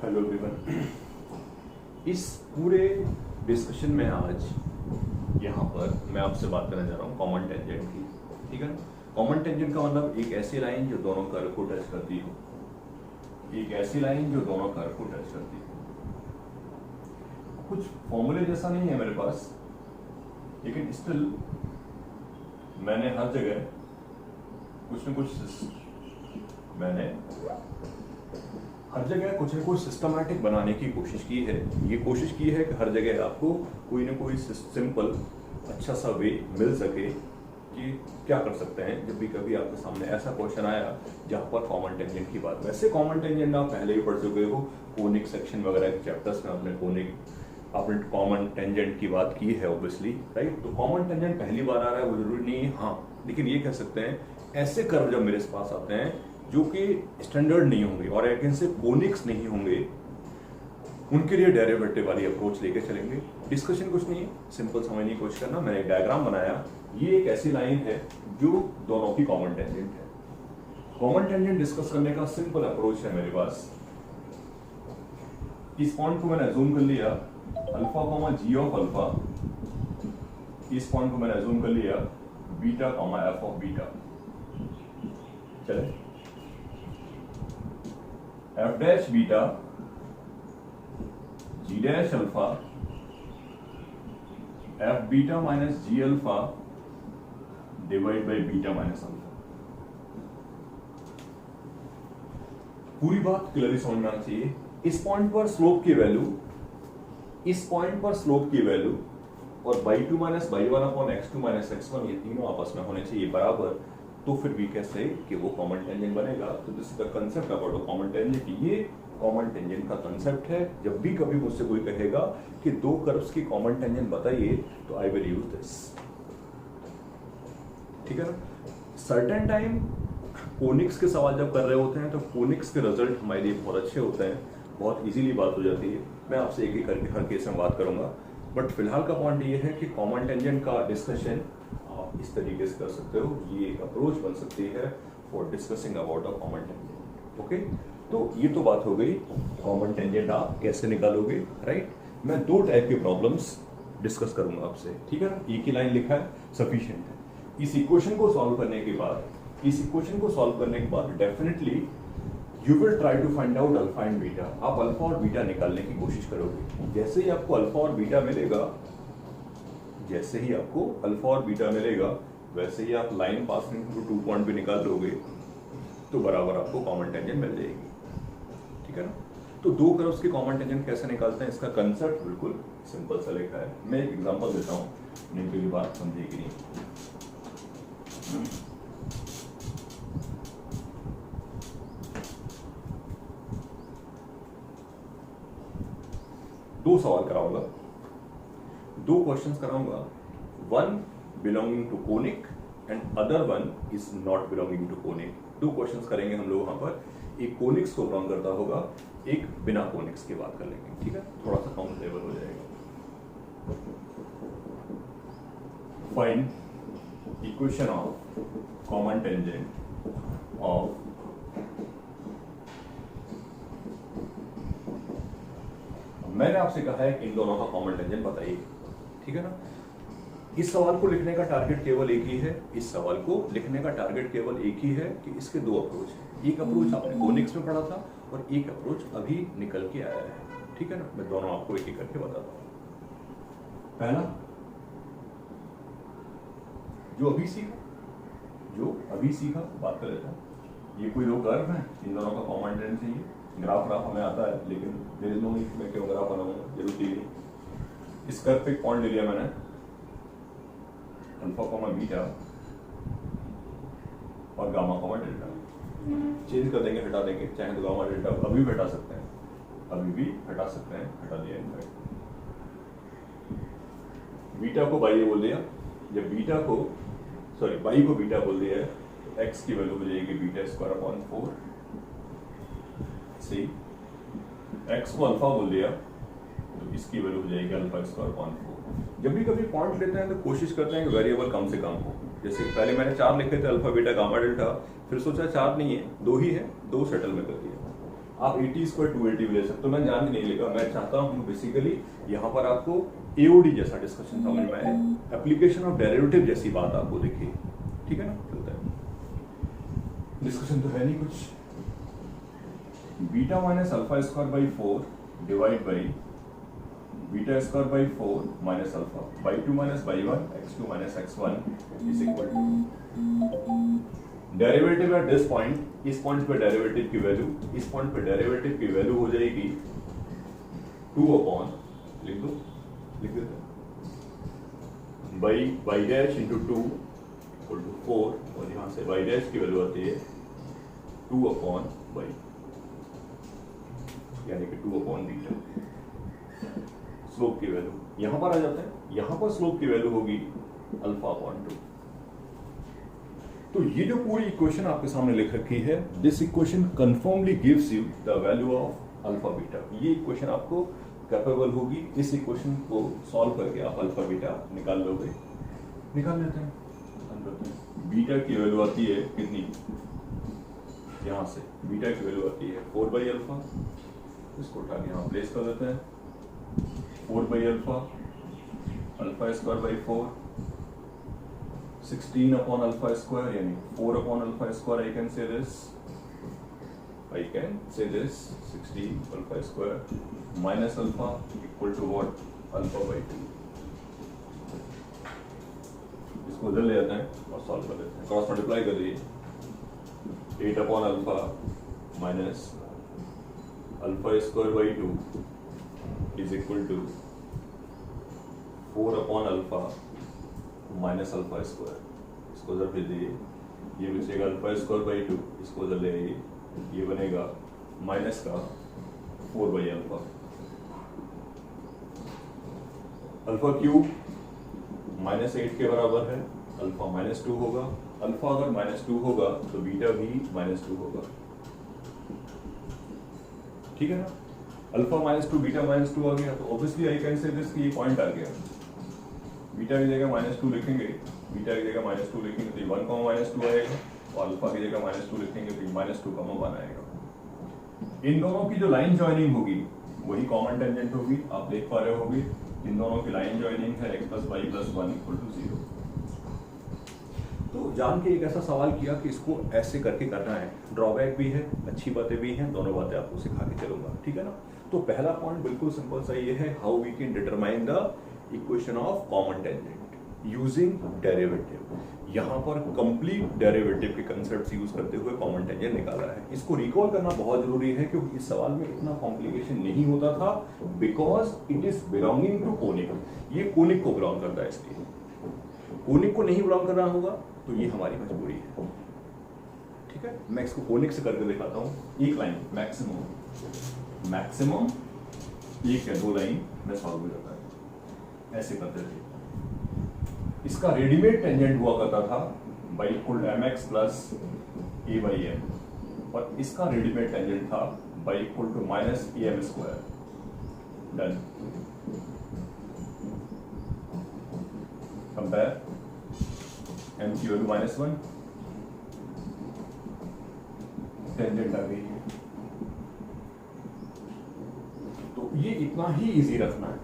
Hello everyone. इस पूरे discussion में आज यहाँ पर मैं आपसे बात करने जा रहा हूँ कॉमन टेंजेंट की। ठीक है ना। कॉमन टेंजेंट का मतलब एक ऐसी लाइन जो दोनों कर्व को टच करती हो, एक ऐसी लाइन जो दोनों कर्व को टच करती हो। कुछ फॉर्मूले जैसा नहीं है मेरे पास, लेकिन स्टिल मैंने हर जगह कुछ न कुछ सिस्टमैटिक बनाने की कोशिश की है। ये कोशिश की है कि हर जगह आपको कोई ना कोई सिंपल अच्छा सा वे मिल सके कि क्या कर सकते हैं जब भी कभी आपके सामने ऐसा क्वेश्चन आया जहाँ पर कॉमन टेंजेंट की बात। वैसे कॉमन टेंजेंट आप पहले ही पढ़ चुके हो, कोनिक सेक्शन वगैरह के चैप्टर्स में आपने कॉमन टेंजेंट की बात की है ऑब्वियसली, राइट। तो कॉमन टेंजेंट पहली बार आ रहा है वो जरूरी नहीं है, हाँ, लेकिन ये कह सकते हैं ऐसे कर्व जब मेरे पास आते हैं जो कि स्टैंडर्ड नहीं होंगे और एक से कोनिक्स नहीं होंगे, उनके लिए डेरिवेटिव वाली अप्रोच लेके चलेंगे। डिस्कशन कुछ नहीं है, सिंपल समझने की कोशिश करना। मैंने एक डायग्राम बनाया, ये एक ऐसी लाइन है जो दोनों की कॉमन टेंजेंट है। कॉमन टेंजेंट डिस्कस करने का सिंपल अप्रोच है मेरे पास। इस पॉइंट को मैंने अज्यूम कर लिया alpha comma G of alpha, इस पॉइंट को मैंने अज्यूम कर लिया beta comma F of beta. चले, F dash beta G dash alpha F beta minus G alpha divide by beta minus alpha. पूरी बात क्लियरली समझ में आना चाहिए। इस पॉइंट पर स्लोप की वैल्यू, इस पॉइंट पर स्लोप की वैल्यू और y2 minus y1 upon x2 minus x1 ये तीनों आपस में होने चाहिए बराबर, तो फिर भी कैसे कि वो कॉमन टेंजेंट बनेगा। तो this is the concept about common tangent. ये कॉमन टेंजेंट का कांसेप्ट है। जब भी कभी मुझसे कोई कहेगा कि दो कर्व्स की कॉमन टेंजेंट बताइए तो आई विल यूज दिस। ठीक है ना। सर्टेन टाइम कोनिक्स के सवाल जब कर रहे होते हैं तो कोनिक्स के रिजल्ट हमारे लिए बहुत अच्छे होते हैं, बहुत इजीली बात हो जाती है। मैं आपसे एक एक करके हर केस में बात करूंगा, बट फिलहाल का पॉइंट ये है कि कॉमन टेंजेंट का डिस्कशन आप इस तरीके से कर सकते हो। ये एक अप्रोच बन सकती है for discussing about a common tangent. Okay, तो ये तो बात हो गई कॉमन टेंजेंट आप कैसे निकालोगे, राइट। मैं दो टाइप के प्रॉब्लम्स डिस्कस करूंगा आपसे, ठीक है ना। एक ही लाइन लिखा है, सफिशिएंट है। इस इक्वेशन को सॉल्व करने के बाद definitely you will try to find out alpha and beta. आप अल्फा और बीटा निकालने की कोशिश करोगे। जैसे ही आपको अल्फा और बीटा मिलेगा, वैसे ही आप लाइन पासिंग थ्रू 2 पॉइंट भी निकाल लोगे तो बराबर आपको कॉमन टेंजेंट मिल जाएगी। ठीक है ना। तो दो कर्व्स की कॉमन टेंजेंट कैसे निकालते हैं, इसका कंसेप्ट बिल्कुल सिंपल सा लिखा है। मैं एक एग्जांपल देता हूं, नहीं तो ये बात समझेगी नहीं। दो सवाल कराऊंगा, दो क्वेश्चंस कराऊंगा। One belonging to conic and other one is not belonging to conic. दो क्वेश्चंस करेंगे हम लोग यहाँ पर। एक कोनिक्स को बिलोंग करता होगा, एक बिना कोनिक्स की बात कर लेंगे। ठीक है, थोड़ा सा कंफर्टेबल हो जाएगा। Find equation of common tangent of मैंने आपसे कहा है कि इन दोनों का कॉमन टेंजेंट बताइए। ठीक है ना। इस सवाल को लिखने का टारगेट केवल एक ही है, कि इसके दो अप्रोच हैं। एक अप्रोच आपने कोनिक्स में पढ़ा था और एक अप्रोच अभी निकल के आया है। ठीक है ना। मैं दोनों आपको एक एक करके बताता हूं। पहला जो अभी सीखा बात कर लेता हूं। ये कोई दो कर्व है, इन दोनों का कॉमन टेंजेंट चाहिए। ग्राफ हमें आता है, लेकिन देर नो मैं क्यों ग्राफ बनाऊंगा, जरूरत नहीं। इस कर्व पे एक पॉइंट ले लिया मैंने अल्फा कॉमा बीटा और गामा कॉमा डेल्टा। चेंज कर देंगे, हटा देंगे, चाहे तो गामा डेल्टा अभी भी हटा सकते हैं, हटा दिया। इनफैक्ट बीटा को बाई बोल दिया, जब बाई को बीटा बोल दिया है तो एक्स की वैल्यू हो जाएगी बीटा स्क्वायर अपॉन 4। सी एक्स को अल्फा बोल दिया तो इसकी वैल्यू हो जाएगी अल्फा स्क्वायर अपॉन 4। जब भी कभी पॉइंट लेते हैं तो कोशिश करते हैं कि वेरिएबल कम से कम हो। जैसे पहले मैंने 4 लिखे थे, अल्फा बीटा गामा डेल्टा, फिर सोचा 4 नहीं है, 2 ही है, 2 सेटल में कर दिया। आप 80 स्क्वायर 280 भी ले सकते हो, मैं जान के नहीं लिखा, मैं चाहता हूँ बेसिकली यहाँ पर आपको एओडी जैसा डिस्कशन समझ में आए, एप्लीकेशन ऑफ डेरिवेटिव जैसी बात आपको दिखे, ठीक है ना। चलता है, डिस्कशन तो है नहीं कुछ। Beta minus alpha square by 4 divide by beta square by 4 minus alpha by 2 minus by 1 x2 minus x1 is equal to derivative at this point, इस पॉइंट पे डेरिवेटिव की वैल्यू, इस पॉइंट पे डेरिवेटिव की वैल्यू हो जाएगी 2 upon, लिख दो, लिख देते हैं, by dash into 2 equal to 4, और यहां से बाई डैश की वैल्यू आती है 2 अपॉन बाई, यानी कि 2 अपॉन बीटा। स्लोप की वैल्यू यहां पर आ जाता है, यहां पर स्लोप की वैल्यू होगी अल्फा अपॉन 2। तो ये जो पूरी इक्वेशन आपके सामने लिख रखी है, this equation कंफर्मली gives you the value of alpha beta. ये इक्वेशन आपको कैपेबल होगी, इस इक्वेशन को सॉल्व करके आप अल्फा बीटा निकाल लोगे। निकाल लेते हैं, बीटा की वैल्यू आती है कितनी, यहां से बीटा की वैल्यू आती है 4 बाई अल्फा, इसको उठा के यहां प्लेस कर देते हैं, 4 by alpha, alpha square by 4, 16 upon alpha square, यानी 4 upon alpha square, I can say this 16 alpha square minus alpha equal to what, alpha by 2। इसको उधर ले जाते हैं और सॉल्व कर देते हैं, क्रॉस मल्टीप्लाई कर दीजिए, 8 upon alpha minus alpha square by 2 is equal to 4 upon alpha minus alpha square. इसको उधर भेज दीजिए, ये बचेगा अल्फा स्क्वायर बाई 2, इसको उधर ले आइए, ये बनेगा माइनस का 4 by alpha, alpha cube minus 8 के बराबर है, अल्फा माइनस 2 होगा, अल्फा अगर माइनस 2 होगा तो बीटा भी माइनस 2 होगा, ठीक है ना। अल्फा माइनस 2 बीटा माइनस 2 आ गया, तो obviously I can say this कि ये पॉइंट आ गया, बीटा की जगह -2 लिखेंगे, बीटा की जगह -2 लिखेंगे तो 1 -2 आएगा, और अल्फा की जगह -2 लिखेंगे तो -2 का 1 आएगा। इन दोनों की जो लाइन ज्वाइनिंग होगी वही कॉमन टेंजेंट होगी, आप देख पा रहे होगे इन दोनों की लाइन ज्वाइनिंग है x + y + 1 = 0। तो जान के एक ऐसा सवाल किया कि इसको ऐसे करके करना है, ड्रॉबैक भी है, अच्छी बातें भी हैं, दोनों बातें आपको सिखा के चलूंगा, ठीक है ना। तो पहला पॉइंट बिल्कुल सिंपल सा ये है, how we can determine the equation of common tangent using derivative. यहाँ पर कंप्लीट डेरिवेटिव के कंसेप्ट यूज करते हुए कॉमन टेंजेंट निकाला है। इसको रिकॉल करना बहुत जरूरी है क्योंकि इस सवाल में इतना कॉम्प्लिकेशन नहीं होता था, because it is belonging to conic. ये कोनिक को बिलोंग करता है, इसलिए कोनिक को नहीं बिलोंग करना होगा तो ये हमारी मजबूरी है, ठीक है। मैं इसको कोनिक से करके दिखाता हूँ, एक लाइन मैक्सिमम एक या 2 लाइन में सॉल्व हो जाता है, ऐसे करते थे। इसका रेडीमेड टेंजेंट हुआ करता था by equal mx plus a/m, और इसका रेडीमेड टेंजेंट था by equal to -am²। Done. Compare m की वैल्यू -1, टेंजेंट आ गई है। तो ये इतना ही इजी रखना है,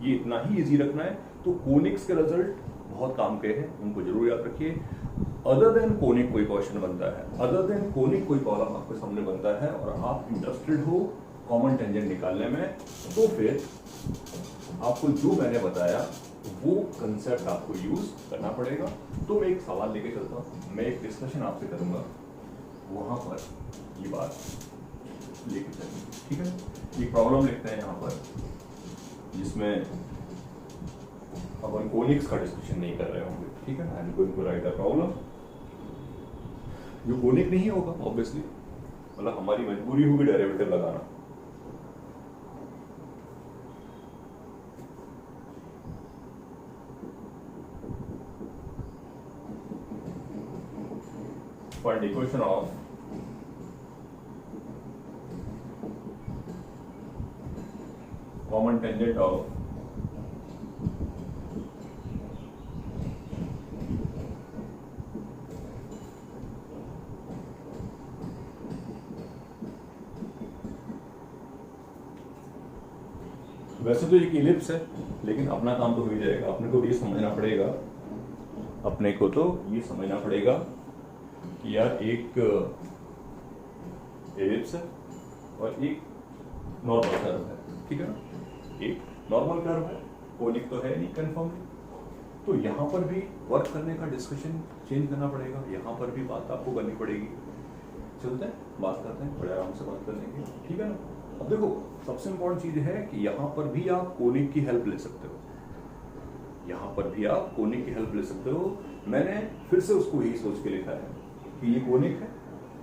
ये इतना ही इजी रखना है। तो कोनिक्स के रिजल्ट बहुत काम के हैं, उनको जरूर याद रखिए। अदर देन कोनिक कोई क्वेश्चन बनता है, अदर देन कोनिक कोई प्रॉब्लम आपके सामने बनता है और आप इंटरेस्टेड हो कॉमन टेंजेंट निकालने में, तो फिर आपको जो मैंने बताया वो कंसेप्ट आपको यूज करना पड़ेगा। तो मैं एक सवाल लेके चलता हूँ, मैं एक डिस्कशन आपसे करूंगा, वहां पर ये बात लेके चलेंगे, ठीक है। एक प्रॉब्लम लिखते हैं यहाँ पर जिसमें अपन कोनिक्स का डिस्कशन नहीं कर रहे होंगे, ठीक है। I am going to write a problem जो कोनिक नहीं होगा ऑब्वियसली, मतलब हमारी मजबूरी होगी डेरिवेटिव लगाना। Find equation of common tangent of वैसे तो एक इलिप्स है, लेकिन अपना काम तो हो ही जाएगा। अपने को ये समझना पड़ेगा, अपने को तो ये समझना पड़ेगा कि यार एक इलिप्स है और एक नॉर्मल कर्व है, ठीक है ना। एक नॉर्मल कर्व है, कोनिक तो है नहीं कंफर्म। तो यहाँ पर भी वर्क करने का डिस्कशन चेंज करना पड़ेगा, यहाँ पर भी बात आपको करनी पड़ेगी। चलते हैं, बात करते हैं, बड़े आराम से बात कर लेंगे, ठीक है ना। अब देखो, सबसे इम्पोर्टेंट चीज है कि यहाँ पर भी आप कोनिक की हेल्प ले सकते हो, यहाँ पर भी आप कोनिक की हेल्प ले सकते हो। मैंने फिर से उसको यही सोच के लिखा है कि ये कोनिक है,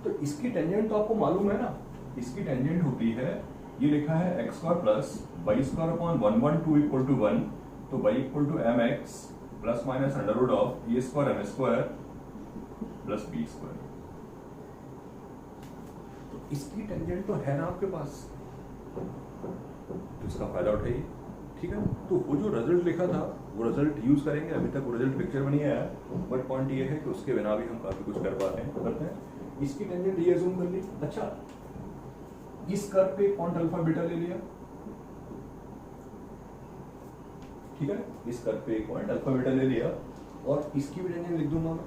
तो इसकी टेंजेंट तो आपको मालूम है ना, इसकी टेंजेंट होती है, ये लिखा है x square plus y square upon 112 equal to 1, तो y equal to m x plus minus under root of a square m square plus b square. तो इसकी टेंजेंट तो है ना आपके पास, तो इसका फायदा उठाइए, ठीक है। तो वो जो रिजल्ट लिखा था वो रिजल्ट यूज करेंगे। अभी तक वो रिजल्ट पिक्चर में नहीं आया, बट पॉइंट ये है कि उसके बिना भी हम काफी कुछ कर पाते हैं, करते हैं। इसकी टेंजेंट ये जूम कर ली। अच्छा, इस कर्व पे पॉइंट अल्फा बीटा ले लिया, ठीक है। इस कर्व पे एक पॉइंट अल्फा बीटा ले लिया और इसकी भी टेंजेंट लिख दूंगा मैं,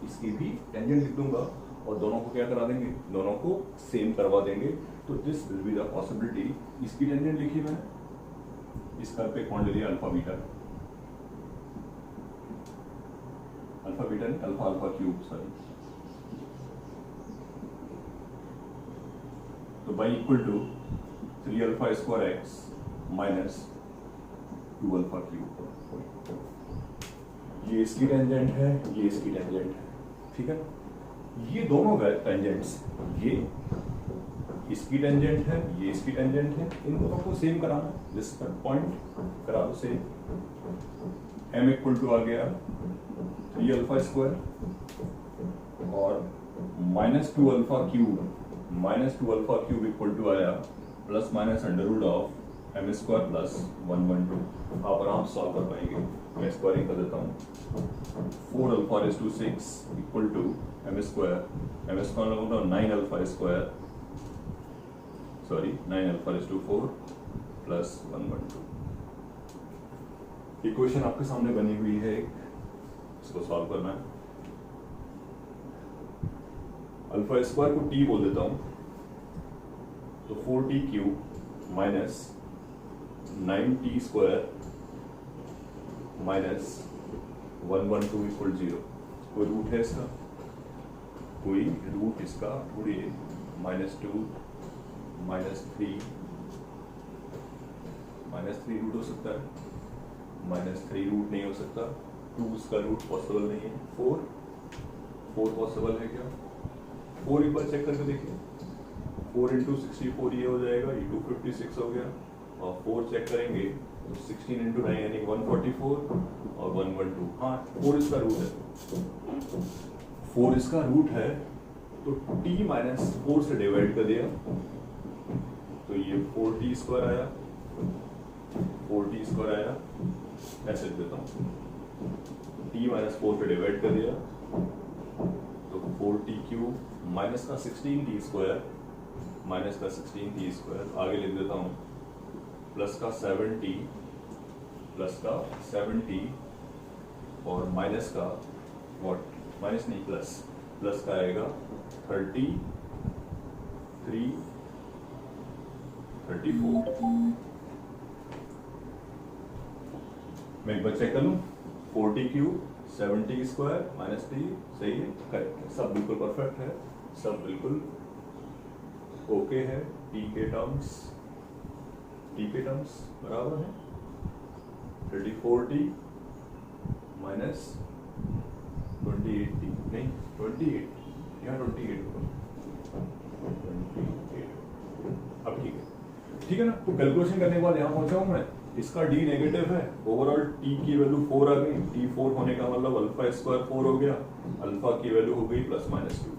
इसकी भी टेंजेंट लिख दूंगा और दोनों को क्या करा देंगे, दोनों को सेम करवा देंगे। तो this will be the possibility. इसकी टेंजेंट लिखी मैंने, इस कर्व पे पॉइंट ले लिया अल्फा बीटा, अल्फा बीटा नहीं, अल्फा अल्फा क्यूब, सॉरी। तो y equal to 3 alpha square x minus 2 alpha cube. ये इसकी टेंजेंट है, ये इसकी टेंजेंट है, ठीक है। ये दोनों टेंजेंट्स, ये इसकी टेंजेंट है, ये इसकी टेंजेंट है, इन दोनों को सेम कराना, जिस पर पॉइंट करा दो सेम। m इक्वल टू आ गया 3 अल्फा स्क्वायर और minus 2 alpha cube equal to आया plus minus under root of M square plus 112। आप आराम से सॉल्व कर पाएंगे। मैं स्क्वायरिंग कर देता हूँ। 4 alpha raise to 6 equal to m square होगा 9 alpha square, sorry 9 alpha raise to 4 plus 112। Equation आपके सामने बनी हुई है, इसको सॉल्व करना है। अल्फा स्क्वायर को t बोल देता हूं, तो 4t cube minus 9t square minus 112 equal 0। कोई रूट है इसका, कोई रूट इसका थोड़ी, -2 -3 रूट हो सकता है, -3 रूट नहीं हो सकता, 2 उसका रूट पॉसिबल नहीं है, 4 पॉसिबल है क्या? 4 एक बार चेक करके देखिए, 4 इंटू 64 ये हो जाएगा, ये 256 हो गया, और 4 चेक करेंगे तो 16 इंटू 9 यानी 144 और 112। हाँ, 4 इसका रूट है, 4 इसका रूट है, तो t माइनस 4 से डिवाइड कर दिया, तो ये 4t स्क्वायर आया, 4t स्क्वायर आया, ऐसे लिख देता हूँ, t माइनस 4 से डिवाइड कर दिया, तो 4t क्यूब माइनस का 16t स्क्वायर, माइनस का 16t स्क्वायर, आगे लिख देता हूँ, प्लस का 7t, प्लस का 7t, और माइनस का व्हाट, माइनस नहीं प्लस, प्लस का आएगा 33, 34। मैं एक बार चेक कर लूँ, 4t cube 7t square minus t, सही है, करेक्ट है, सब बिल्कुल परफेक्ट है, सब बिल्कुल ओके है। t के टर्म्स बराबर है 34t माइनस 28t, नहीं 28, यहाँ 28 होगा, 28। अब ठीक है ना। तो कैलकुलेशन करने के बाद यहाँ पहुंचा हूँ मैं, इसका d नेगेटिव है, ओवरऑल t की वैल्यू 4 आ गई, t 4 होने का मतलब अल्फा स्क्वायर 4 हो गया, अल्फा की वैल्यू हो गई प्लस माइनस 2।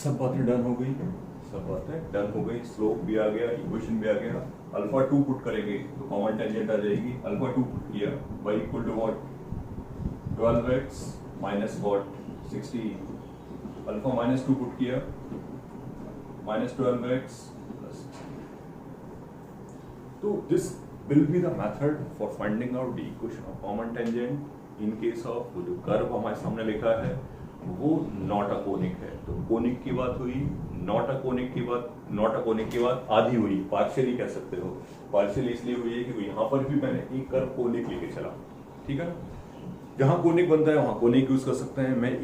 सब बातें डन हो गई, सब बातें डन हो गई, स्लोप भी आ गया, इक्वेशन भी आ गया। अल्फा 2 पुट करेंगे तो कॉमन टेंजेंट आ जाएगी, अल्फा 2 पुट किया, y equal to what, 12x minus what 16, alpha minus 2 put किया, माइनस 12x प्लस 16। तो this will be the method for finding out the equation of common tangent in case of वो जो curve हमारे सामने लिखा है वो नॉट अ कोनिक है। तो कोनिक की बात हुई, नॉट अ कोनिक की बात आधी हुई, पार्शियली कह सकते हो। पार्शियली इसलिए हुई है कि यहाँ पर भी मैंने एक कर्व कोनिक लेके चला, ठीक है ना। जहाँ कोनिक बनता है वहाँ कोनिक यूज कर सकते हैं। मैं